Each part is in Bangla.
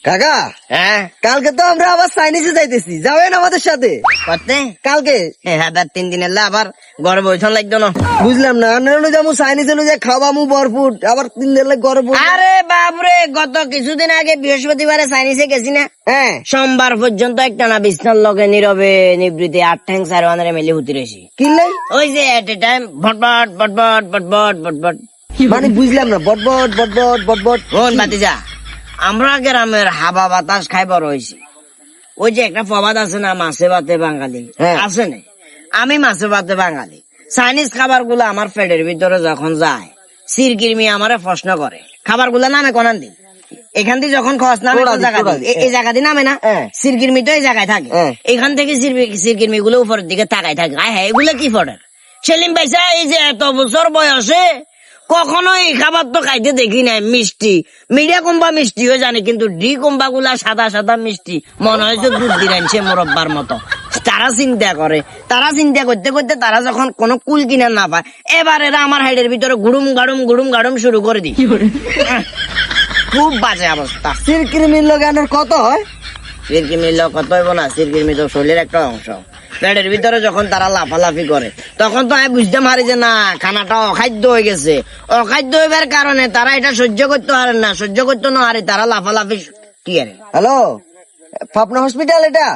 কাকা হ্যাঁ কালকে তো আমরা আবার চাইনিজে যাইতেছি, যাবেন আমাদের সাথে করতে কালকে? হ্যাঁ 3 দিনের আবার ঘরে বইছন লাগতো না। বুঝলাম না, আমরা যাবো চাইনিজে যে খাওয়ামু ভরপুর, আবার 3 দিন লাগে ঘরে বসে। আরে বাপরে, গত কিছুদিন আগে বৃহস্পতিবারে চাইনিজে গেছি না, হ্যাঁ সোমবার পর্যন্ত একটা না বিছনার লগে নীরবে নিবৃত্তি 8 ঠ্যাং 4 ওয়ানের মিলে হুতি রয়েছি। কিনলাই ওই যে এট এ টাইম ভটভট ভটভট ভটভট ভটভট। মানে বুঝলাম না, বটবট বটবট বটবট। কোন বাতিজা, আমরা গ্রামের হাবা বাতাস খাই বড় হয়েছি। ওই যে একটা প্রবাদ আছে না, মাছে ভাতে বাঙালি, হ্যাঁ। আছে না? আমি মাছে ভাতে বাঙালি। চাইনিজ খাবার গুলো আমার পেটের ভিতরে যখন যায়, সিরকিরমি আমারে প্রশ্ন করে খাবার গুলা নামে কোনান দিন। এখান থেকে যখন খস নামে কোড়া কোন দি, জায়গা কোড়া দিয়ে? দি, এই জায়গা দিয়ে নামে না, হ্যাঁ। সিরকিরমি তো এই জায়গায় থাকে। হ্যাঁ। এখান থেকে সিরকিরমি গুলো উপরের দিকে তাকায় থাকে। হ্যাঁ, এগুলো কি ফটের? সেলিম ভাইসা এই যে এত বছর বয়সে কখনো এই খাবার তো খাইতে দেখি নাই। মিষ্টি মিডিয়া কুম্বা মিষ্টি হয়ে জানি, কিন্তু ডি কুম্বা গুলা সাদা সাদা মিষ্টি, মনে হয় যে দুধ দিরানছে মোরব্বার মতো। তারা চিন্তা করে, তারা চিন্তা করতে করতে তারা যখন কোনো কুল কিনা না পায়, এবার এরা আমার হাইডের ভিতরে গুড়ুম গাড়ুম শুরু করে দিই। খুব বাজে অবস্থা। সিরকিরমির লগে আনার কত হয়? সিরকিরমির লোক কত হইব না, সিরকিরমি তো শরীরের একটা অংশ। পেটের ভিতরে যখন তারা লাফালাফি করে, তখন তো আমি বুঝতে পারি যে না, খানাটা অখাদ্য হয়ে গেছে। অখাদ্য হইবার কারণে তারা এটা সহ্য করতে পারে না, সহ্য করতে না পারে, তারা লাফালাফি কি আরে। হ্যালো, পাবনা হসপিটাল এটা?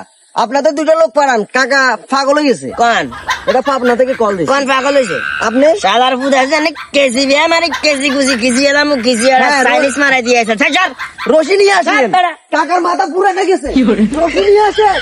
আপনাদের 2টা লোক পাঠান, কাকা পাগল হয়ে গেছে। কোন এটা পাবনা থেকে কল দিছে। কোন পাগল হয়েছে? আপনি সালার ফুদ আছে না, কেজি বিয়া মানে কেজি গুজি কিজি এলাম কিজি হ্যাঁ, চাইনিজ মারাই দিয়েছে। রশি নিয়ে আসেন, ছাড় বেড়া। কাকার মাথা পুরাটা গেছে, রশি নিয়ে আসেন।